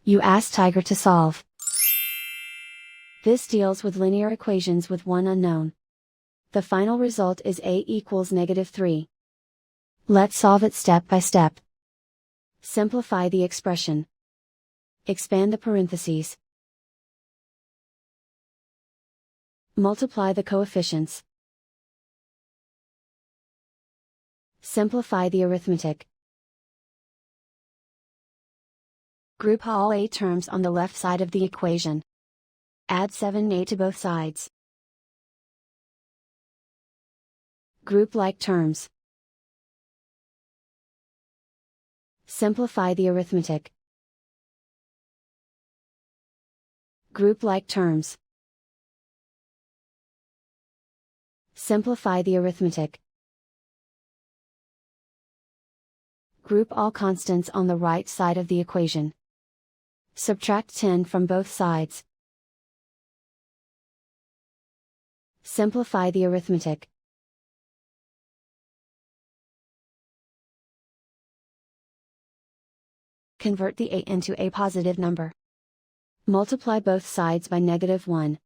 You ask Tiger to solve. This deals with linear equations with one unknown. The final result is a equals -3. Let's solve it step by step. Simplify the expression. Expand the parentheses. Multiply the coefficients. Simplify the arithmetic. Group all a terms on the left side of the equation. Add 7a to both sides. Group like terms. Simplify the arithmetic. Group like terms. Simplify the arithmetic. Group all constants on the right side of the equation. Subtract 10 from both sides. Simplify the arithmetic. Convert the a into a positive number. Multiply both sides by -1.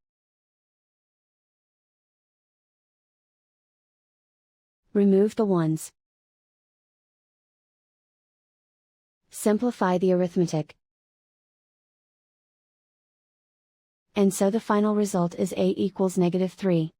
Remove the ones. Simplify the arithmetic. And so the final result is a equals -3.